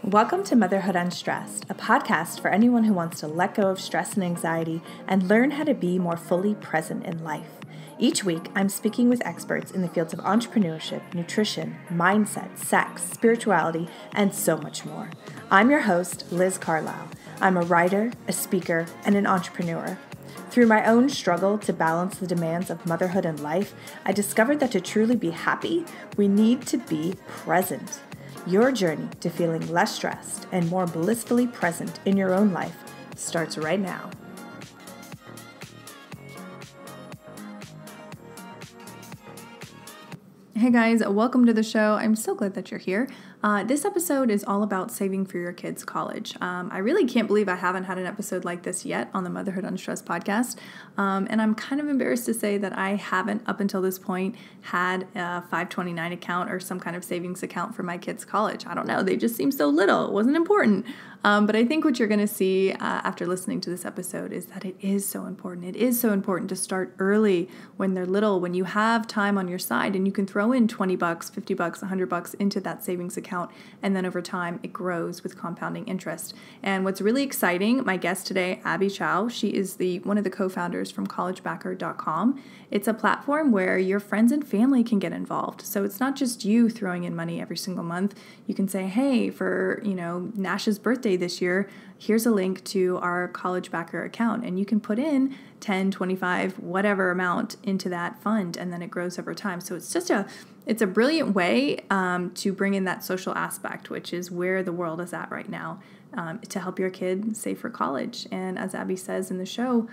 Welcome to Motherhood Unstressed, a podcast for anyone who wants to let go of stress and anxiety and learn how to be more fully present in life. Each week, I'm speaking with experts in the fields of entrepreneurship, nutrition, mindset, sex, spirituality, and so much more. I'm your host, Liz Carlisle. I'm a writer, a speaker, and an entrepreneur. Through my own struggle to balance the demands of motherhood and life, I discovered that to truly be happy, we need to be present. Your journey to feeling less stressed and more blissfully present in your own life starts right now. Hey guys, welcome to the show. I'm so glad that you're here. This episode is all about saving for your kids' college. I really can't believe I haven't had an episode like this yet on the Motherhood Unstressed podcast. And I'm kind of embarrassed to say that I haven't, up until this point, had a 529 account or some kind of savings account for my kids' college. I don't know. They just seem so little. It wasn't important. But I think what you're going to see after listening to this episode is that it is so important. It is so important to start early when they're little, when you have time on your side and you can throw in $20, $50, $100 into that savings account. And then over time, it grows with compounding interest. And what's really exciting, my guest today, Abby Chao, she is one of the co-founders from CollegeBacker.com. It's a platform where your friends and family can get involved. So it's not just you throwing in money every single month. You can say, hey, for Nash's birthday this year, here's a link to our CollegeBacker account. And you can put in 10, 25, whatever amount into that fund, and then it grows over time. So it's a brilliant way to bring in that social aspect, which is where the world is at right now, to help your kid save for college. And as Abby says in the show,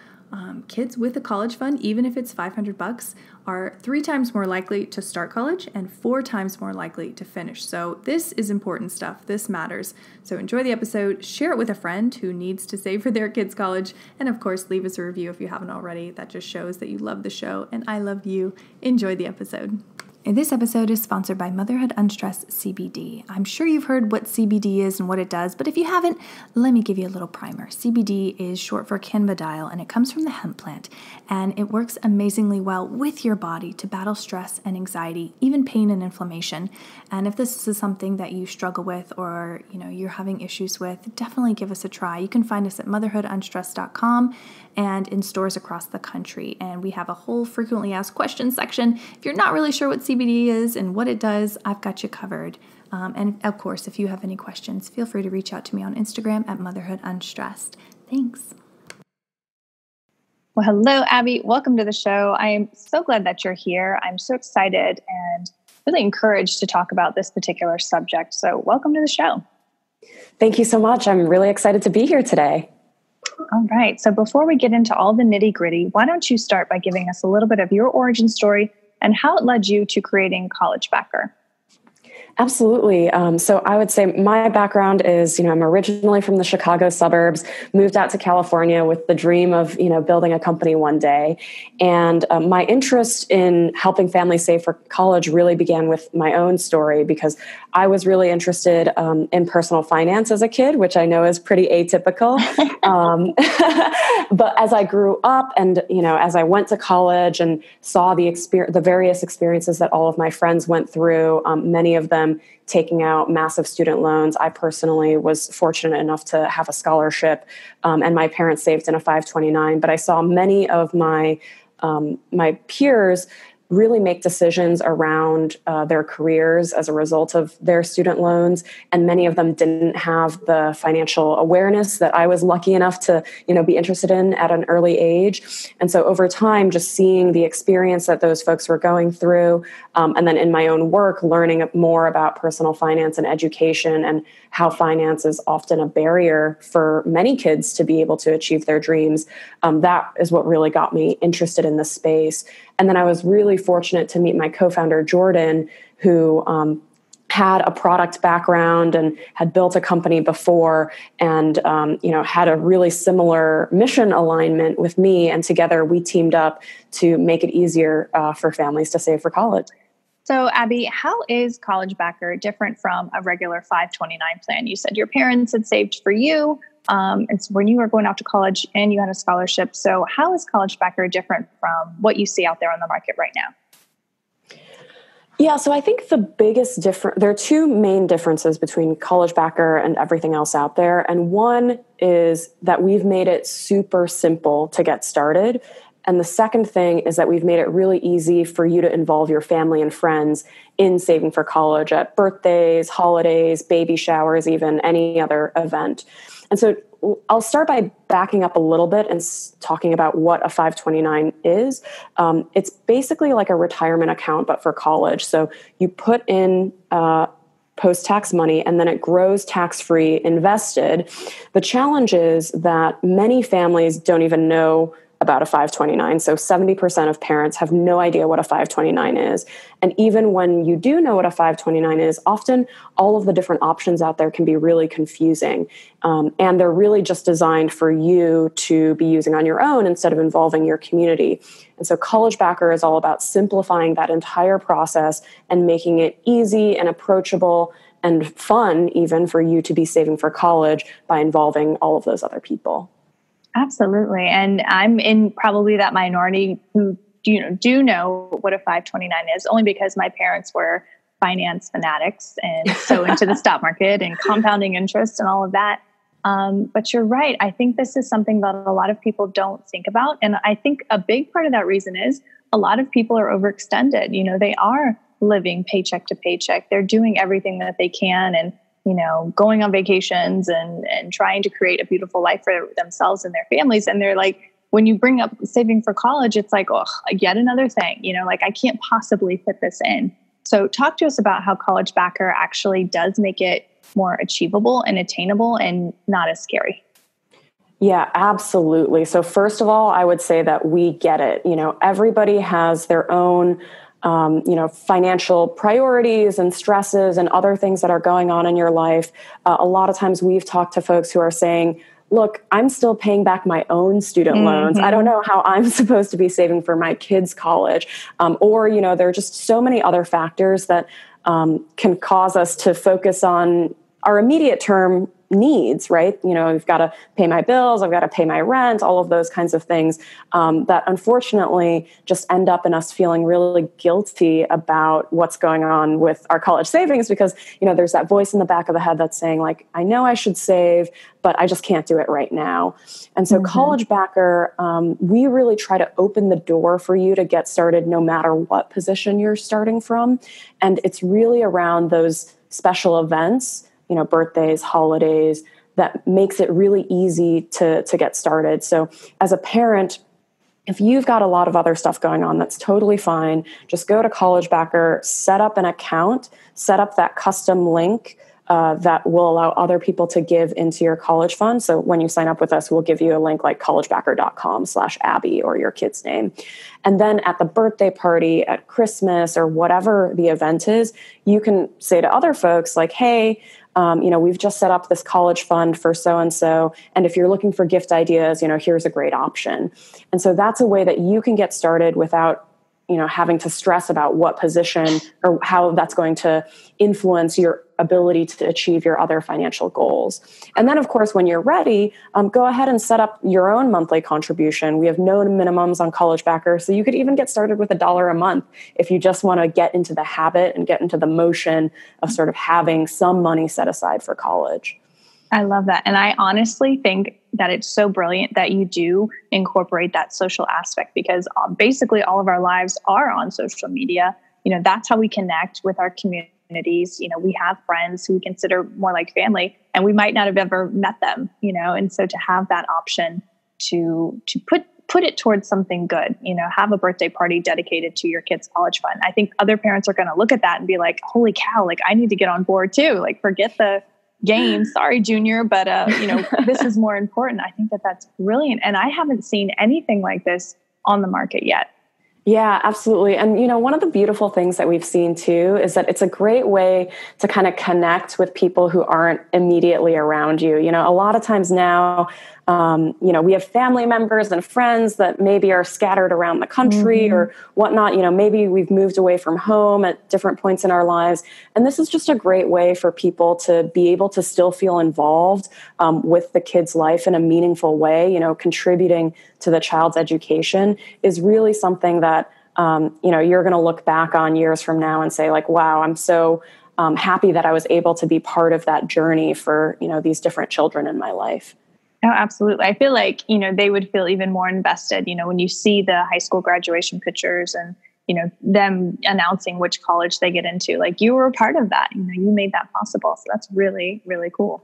kids with a college fund, even if it's $500, are 3 times more likely to start college and 4 times more likely to finish. So this is important stuff. This matters. So enjoy the episode, share it with a friend who needs to save for their kids' college, and of course, leave us a review if you haven't already. That just shows that you love the show and I love you. Enjoy the episode. And this episode is sponsored by Motherhood Unstressed CBD. I'm sure you've heard what CBD is and what it does, but if you haven't, let me give you a little primer. CBD is short for cannabidiol, and it comes from the hemp plant, and it works amazingly well with your body to battle stress and anxiety, even pain and inflammation. And if this is something that you struggle with or you're having issues with, definitely give us a try. You can find us at motherhoodunstressed.com and in stores across the country. And we have a whole frequently asked questions section. If you're not really sure what CBD is and what it does, I've got you covered. And of course, if you have any questions, feel free to reach out to me on Instagram at motherhoodunstressed. Thanks. Well, hello, Abby. Welcome to the show. I am so glad that you're here. I'm so excited and really encouraged to talk about this particular subject. So welcome to the show. Thank you so much. I'm really excited to be here today. All right. So before we get into all the nitty gritty, why don't you start by giving us a little bit of your origin story and how it led you to creating CollegeBacker? Absolutely. So I would say my background is, I'm originally from the Chicago suburbs, moved out to California with the dream of, building a company one day. And my interest in helping families save for college really began with my own story because I was really interested in personal finance as a kid, which I know is pretty atypical. But as I grew up and, as I went to college and saw the various experiences that all of my friends went through, many of them taking out massive student loans. I personally was fortunate enough to have a scholarship, and my parents saved in a 529. But I saw many of my peers really make decisions around their careers as a result of their student loans. And many of them didn't have the financial awareness that I was lucky enough to, be interested in at an early age. And so over time, just seeing the experience that those folks were going through, and then in my own work, learning more about personal finance and education and how finance is often a barrier for many kids to be able to achieve their dreams. That is what really got me interested in this space. And then I was really fortunate to meet my co-founder, Jordan, who had a product background and had built a company before and, had a really similar mission alignment with me. And together we teamed up to make it easier for families to save for college. So, Abby, how is CollegeBacker different from a regular 529 plan? You said your parents had saved for you. It's when you were going out to college and you had a scholarship. So how is CollegeBacker different from what you see out there on the market right now? Yeah, so I think the biggest there are two main differences between CollegeBacker and everything else out there. And one is that we've made it super simple to get started. And the second thing is that we've made it really easy for you to involve your family and friends in saving for college at birthdays, holidays, baby showers, even any other event. And so I'll start by backing up a little bit and talking about what a 529 is. It's basically like a retirement account, but for college. So you put in post-tax money and then it grows tax-free invested. The challenge is that many families don't even know about a 529. So 70% of parents have no idea what a 529 is. And even when you do know what a 529 is, often all of the different options out there can be really confusing. And they're really just designed for you to be using on your own instead of involving your community. And so CollegeBacker is all about simplifying that entire process and making it easy and approachable and fun even for you to be saving for college by involving all of those other people. Absolutely. And I'm in probably that minority who do know what a 529 is, only because my parents were finance fanatics and so into the stock market and compounding interest and all of that. But you're right. I think this is something that a lot of people don't think about. And I think a big part of that reason is a lot of people are overextended. They are living paycheck to paycheck. They're doing everything that they can and going on vacations and trying to create a beautiful life for themselves and their families. And they're like, when you bring up saving for college, it's like, oh, yet another thing, I can't possibly fit this in. So talk to us about how CollegeBacker actually does make it more achievable and attainable and not as scary. Yeah, absolutely. So first of all, I would say that we get it. Everybody has their own financial priorities and stresses and other things that are going on in your life. A lot of times we've talked to folks who are saying, look, I'm still paying back my own student loans. I don't know how I'm supposed to be saving for my kids' college. Or there are just so many other factors that can cause us to focus on our immediate term needs, right? I've got to pay my bills, I've got to pay my rent, all of those kinds of things that unfortunately just end up in us feeling really guilty about what's going on with our college savings because, there's that voice in the back of the head that's saying like, I know I should save, but I just can't do it right now. And so CollegeBacker, we really try to open the door for you to get started no matter what position you're starting from. And it's really around those special events, birthdays, holidays, that makes it really easy to get started. So as a parent, if you've got a lot of other stuff going on, that's totally fine. Just go to CollegeBacker, set up an account, set up that custom link that will allow other people to give into your college fund. So when you sign up with us, we'll give you a link like collegebacker.com/Abby or your kid's name. And then at the birthday party, at Christmas, or whatever the event is, you can say to other folks like, hey, we've just set up this college fund for so-and-so. And if you're looking for gift ideas, here's a great option. And so that's a way that you can get started without, having to stress about what position or how that's going to influence your ability to achieve your other financial goals. And then, of course, when you're ready, go ahead and set up your own monthly contribution. We have no minimums on CollegeBacker, so you could even get started with $1 a month if you just want to get into the habit and get into the motion of sort of having some money set aside for college. I love that. And I honestly think that it's so brilliant that you do incorporate that social aspect because basically all of our lives are on social media. That's how we connect with our communities. We have friends who we consider more like family and we might not have ever met them, and so to have that option to put it towards something good, have a birthday party dedicated to your kid's college fund. I think other parents are going to look at that and be like, holy cow, like I need to get on board too. Like forget the game. Sorry, Junior, but this is more important. I think that that's brilliant. And I haven't seen anything like this on the market yet. Yeah, absolutely. And, one of the beautiful things that we've seen too is that it's a great way to kind of connect with people who aren't immediately around you. A lot of times now, we have family members and friends that maybe are scattered around the country or whatnot. Maybe we've moved away from home at different points in our lives. And this is just a great way for people to be able to still feel involved with the kid's life in a meaningful way. Contributing to the child's education is really something that you're going to look back on years from now and say like, wow, I'm so happy that I was able to be part of that journey for, these different children in my life. Oh, absolutely. I feel like, they would feel even more invested, when you see the high school graduation pictures and, them announcing which college they get into, like you were a part of that, you made that possible. So that's really, really cool.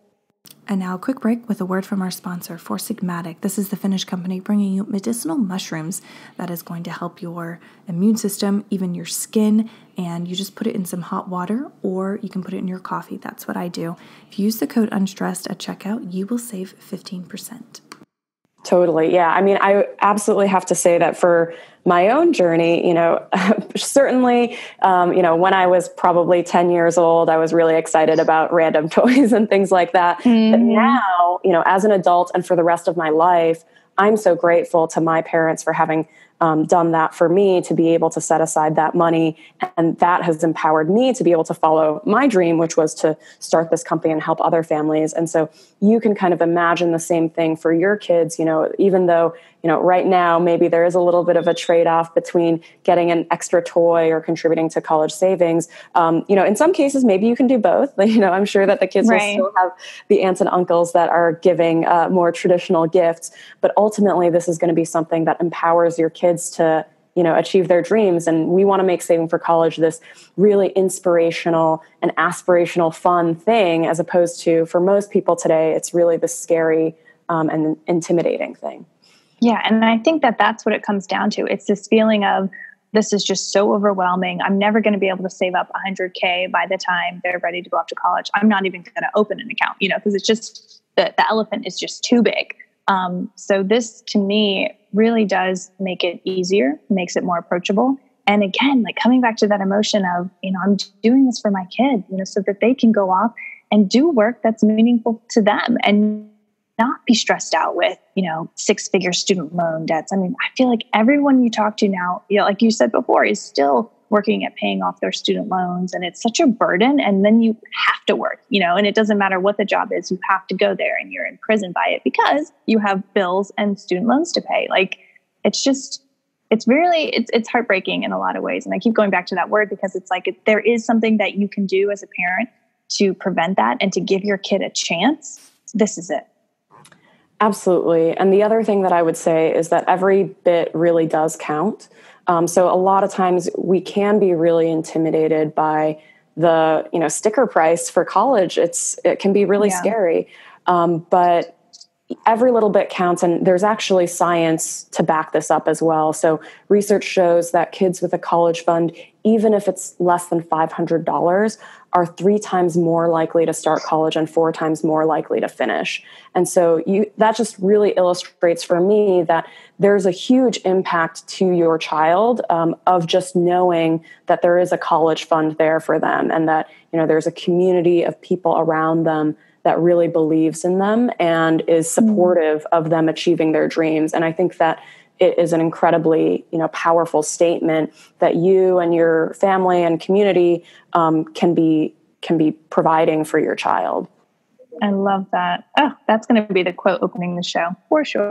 And now a quick break with a word from our sponsor, Four Sigmatic. This is the Finnish company bringing you medicinal mushrooms that is going to help your immune system, even your skin, and you just put it in some hot water or you can put it in your coffee. That's what I do. If you use the code UNSTRESSED at checkout, you will save 15%. Totally. Yeah. I mean, I absolutely have to say that for my own journey, certainly, when I was probably 10 years old, I was really excited about random toys and things like that. Mm-hmm. But now, as an adult and for the rest of my life, I'm so grateful to my parents for having done that for me, to be able to set aside that money. And that has empowered me to be able to follow my dream, which was to start this company and help other families. And so you can kind of imagine the same thing for your kids, even though, right now, maybe there is a little bit of a trade-off between getting an extra toy or contributing to college savings. In some cases, maybe you can do both. I'm sure that the kids will still have the aunts and uncles that are giving more traditional gifts, but ultimately this is going to be something that empowers your kids to, achieve their dreams. And we want to make saving for college this really inspirational and aspirational fun thing, as opposed to, for most people today, it's really the scary and intimidating thing. Yeah. And I think that that's what it comes down to. It's this feeling of, this is just so overwhelming. I'm never going to be able to save up $100K by the time they're ready to go off to college. I'm not even going to open an account, because it's just, the elephant is just too big. So this to me really does make it easier, makes it more approachable. And again, like coming back to that emotion of, I'm doing this for my kid, so that they can go off and do work that's meaningful to them and not be stressed out with, 6-figure student loan debts. I mean, I feel like everyone you talk to now, like you said before, is still working at paying off their student loans. And it's such a burden. And then you have to work, and it doesn't matter what the job is, you have to go there and you're imprisoned by it because you have bills and student loans to pay. Like, it's heartbreaking in a lot of ways. And I keep going back to that word because it's like, there is something that you can do as a parent to prevent that and to give your kid a chance. This is it. Absolutely. And the other thing that I would say is that every bit really does count. So a lot of times we can be really intimidated by the, sticker price for college. It can be really scary. But every little bit counts. And there's actually science to back this up as well. So research shows that kids with a college fund, even if it's less than $500, are 3 times more likely to start college and 4 times more likely to finish. And so that just really illustrates for me that there's a huge impact to your child of just knowing that there is a college fund there for them and that, there's a community of people around them that really believes in them and is supportive of them achieving their dreams. And I think that it is an incredibly, powerful statement that you and your family and community can be providing for your child. I love that. Oh, that's going to be the quote opening the show for sure.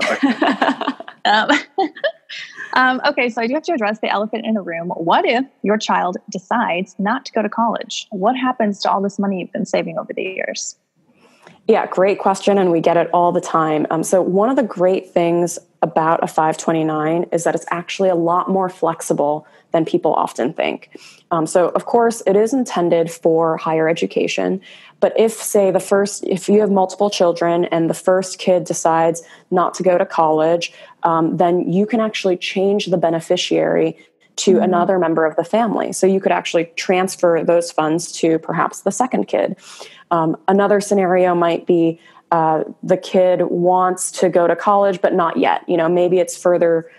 Okay, so I do have to address the elephant in the room. What if your child decides not to go to college? What happens to all this money you've been saving over the years? Yeah, great question. And we get it all the time. So one of the great things about a 529 is that it's actually a lot more flexible than people often think. So of course it is intended for higher education, but if you have multiple children and the first kid decides not to go to college, then you can actually change the beneficiary to another member of the family. So you could actually transfer those funds to perhaps the second kid. Another scenario might be the kid wants to go to college, but not yet. Maybe it's further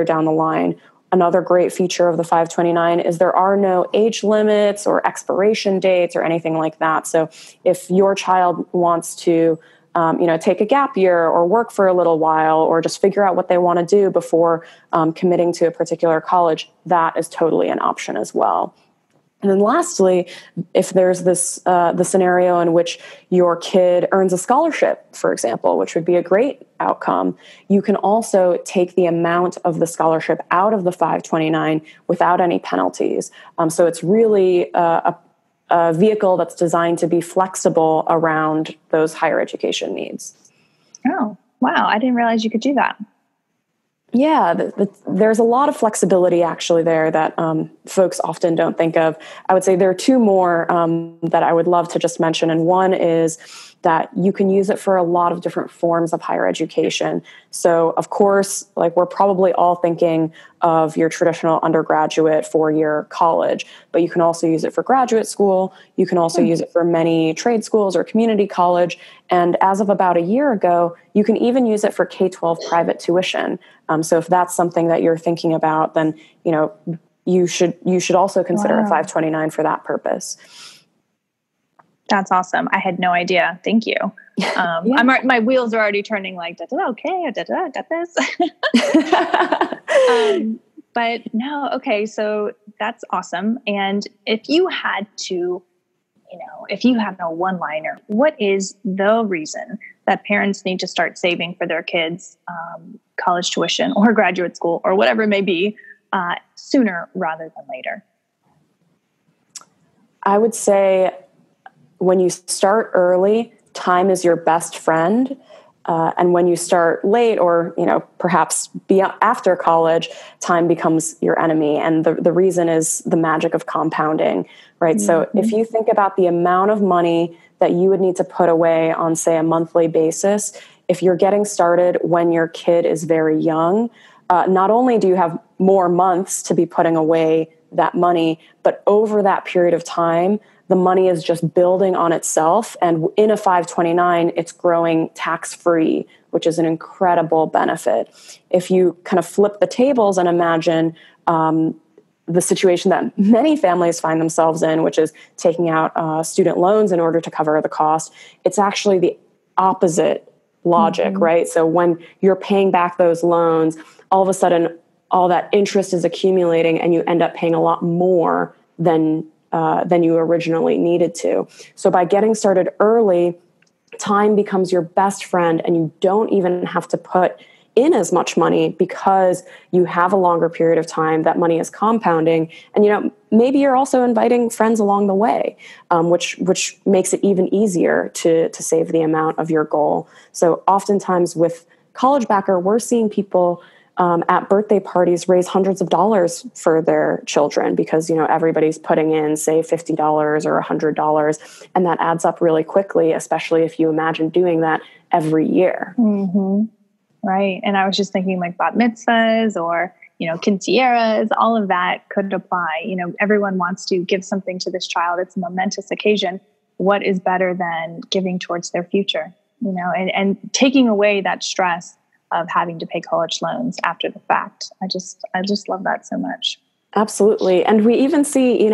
down the line. Another great feature of the 529 is there are no age limits or expiration dates or anything like that. So if your child wants to take a gap year or work for a little while or just figure out what they want to do before committing to a particular college, that is totally an option as well. And then lastly, if there's this the scenario in which your kid earns a scholarship, for example, which would be a great outcome, you can also take the amount of the scholarship out of the 529 without any penalties. So it's really a vehicle that's designed to be flexible around those higher education needs. Oh, wow. I didn't realize you could do that. Yeah, there's a lot of flexibility actually there that folks often don't think of. I would say there are two more that I would love to just mention. And one is that you can use it for a lot of different forms of higher education. So of course, like we're probably all thinking of your traditional undergraduate 4-year college, but you can also use it for graduate school. You can also use it for many trade schools or community college. And as of about a year ago, you can even use it for K-12 private tuition. So if that's something that you're thinking about, then you should also consider a 529 for that purpose. That's awesome. I had no idea. Thank you. Yeah. My wheels are already turning like, okay, got this. But no, okay. So that's awesome. And if you had to, if you had a one-liner, what is the reason that parents need to start saving for their kids' college tuition or graduate school or whatever it may be sooner rather than later? I would say when you start early, time is your best friend. And when you start late or, perhaps after college, time becomes your enemy. And the reason is the magic of compounding, right? Mm-hmm. So if you think about the amount of money that you would need to put away on, say, a monthly basis, if you're getting started when your kid is very young, not only do you have more months to be putting away that money, but over that period of time, the money is just building on itself. And in a 529, it's growing tax-free, which is an incredible benefit. If you kind of flip the tables and imagine the situation that many families find themselves in, which is taking out student loans in order to cover the cost, it's actually the opposite logic, mm-hmm. right? So when you're paying back those loans, all of a sudden, all that interest is accumulating and you end up paying a lot more than you originally needed to. So by getting started early, time becomes your best friend and you don't even have to put in as much money because you have a longer period of time. That money is compounding. And, maybe you're also inviting friends along the way, which makes it even easier to save the amount of your goal. So oftentimes with CollegeBacker, we're seeing people at birthday parties raise hundreds of dollars for their children because, everybody's putting in, say, $50 or $100. And that adds up really quickly, especially if you imagine doing that every year. Mm-hmm. Right. And I was just thinking like bat mitzvahs or, quinceañeras, all of that could apply. Everyone wants to give something to this child. It's a momentous occasion. What is better than giving towards their future, and taking away that stress of having to pay college loans after the fact. I just love that so much. Absolutely. And we even see,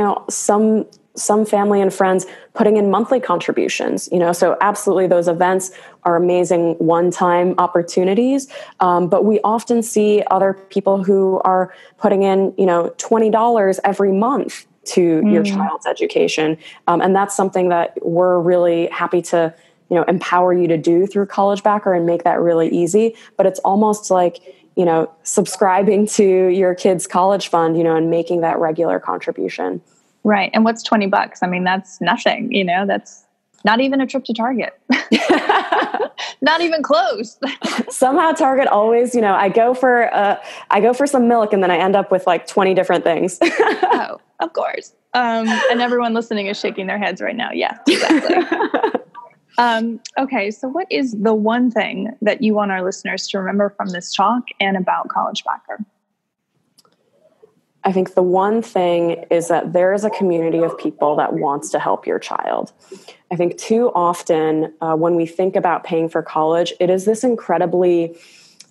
some family and friends putting in monthly contributions, so absolutely those events are amazing one-time opportunities. But we often see other people who are putting in, $20 every month to your child's education. And that's something that we're really happy to empower you to do through CollegeBacker and make that really easy. But it's almost like, subscribing to your kid's college fund, and making that regular contribution. Right. And what's $20? I mean, that's nothing, that's not even a trip to Target. Not even close. Somehow Target always, I go for some milk and then I end up with like 20 different things. Oh, of course. And everyone listening is shaking their heads right now. Yeah, exactly. Okay. So what is the one thing that you want our listeners to remember from this talk and about CollegeBacker? I think the one thing is that there is a community of people that wants to help your child. I think too often when we think about paying for college, it is this incredibly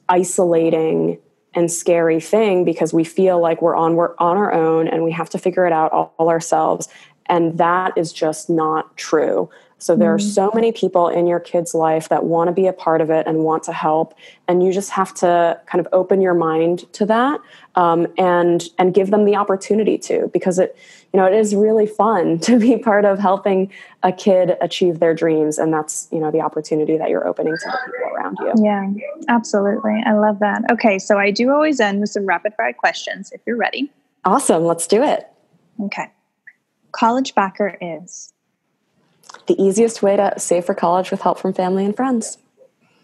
isolating and scary thing because we feel like we're on our own and we have to figure it out all ourselves. And that is just not true. So there are so many people in your kid's life that want to be a part of it and want to help. And you just have to kind of open your mind to that, and give them the opportunity to, because it is really fun to be part of helping a kid achieve their dreams. And that's, the opportunity that you're opening to the people around you. Yeah, absolutely. I love that. Okay. So I do always end with some rapid fire questions if you're ready. Awesome. Let's do it. Okay. CollegeBacker is the easiest way to save for college with help from family and friends.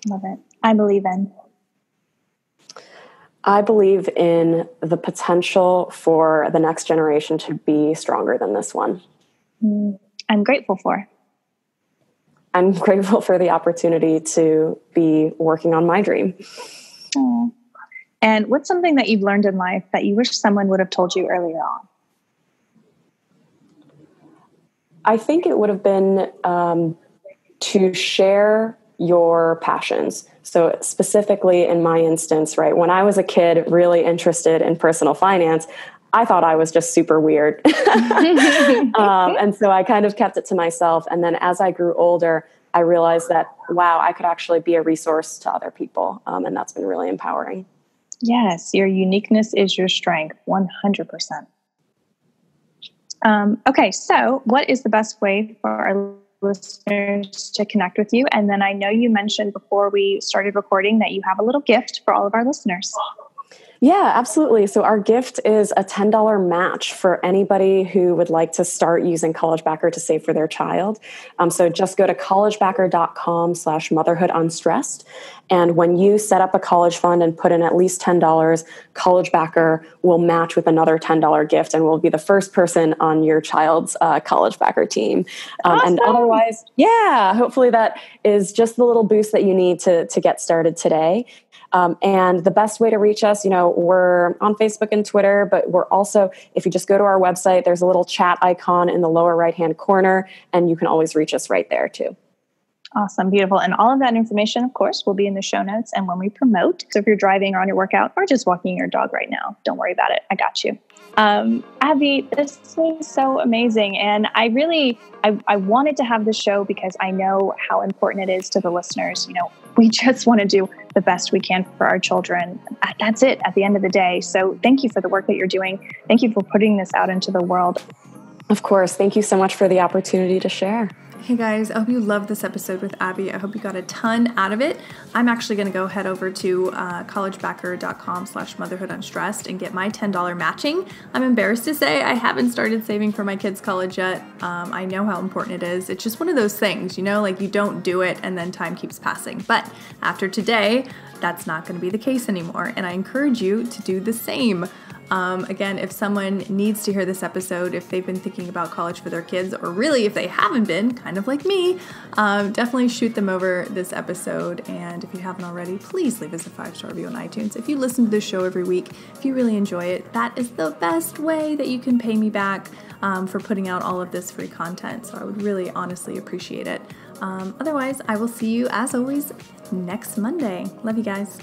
Love it. I believe in the potential for the next generation to be stronger than this one. I'm grateful for the opportunity to be working on my dream. Aww. And what's something that you've learned in life that you wish someone would have told you earlier on? I think it would have been to share your passions. So specifically in my instance, right, when I was a kid really interested in personal finance, I thought I was just super weird. And so I kind of kept it to myself. And then as I grew older, I realized that, wow, I could actually be a resource to other people. And that's been really empowering. Yes, your uniqueness is your strength, 100%. Okay, so what is the best way for our listeners to connect with you? And then I know you mentioned before we started recording that you have a little gift for all of our listeners. Yeah, absolutely. So our gift is a $10 match for anybody who would like to start using CollegeBacker to save for their child. So just go to collegebacker.com/motherhoodunstressed. And when you set up a college fund and put in at least $10, CollegeBacker will match with another $10 gift and will be the first person on your child's CollegeBacker team. Awesome. And otherwise, hopefully that is just the little boost that you need to get started today. And the best way to reach us, we're on Facebook and Twitter, but we're also, if you just go to our website, there's a little chat icon in the lower right-hand corner, and you can always reach us right there too. Awesome. Beautiful. And all of that information, of course, will be in the show notes and when we promote. So if you're driving or on your workout or just walking your dog right now, don't worry about it. I got you. Abby, this was so amazing. And I wanted to have this show because I know how important it is to the listeners. We just want to do the best we can for our children. That's it at the end of the day. So thank you for the work that you're doing. Thank you for putting this out into the world. Of course. Thank you so much for the opportunity to share. Hey guys, I hope you loved this episode with Abby. I hope you got a ton out of it. I'm actually going to go head over to collegebacker.com/motherhoodunstressed and get my $10 matching. I'm embarrassed to say I haven't started saving for my kids' college yet. I know how important it is. It's just one of those things, like you don't do it and then time keeps passing. But after today, that's not going to be the case anymore. And I encourage you to do the same. Again, if someone needs to hear this episode, if they've been thinking about college for their kids, or really if they haven't been, kind of like me, definitely shoot them over this episode. And if you haven't already, please leave us a 5-star review on iTunes. If you listen to this show every week, if you really enjoy it, that is the best way that you can pay me back for putting out all of this free content. So I would really honestly appreciate it. Otherwise, I will see you as always next Monday. Love you guys.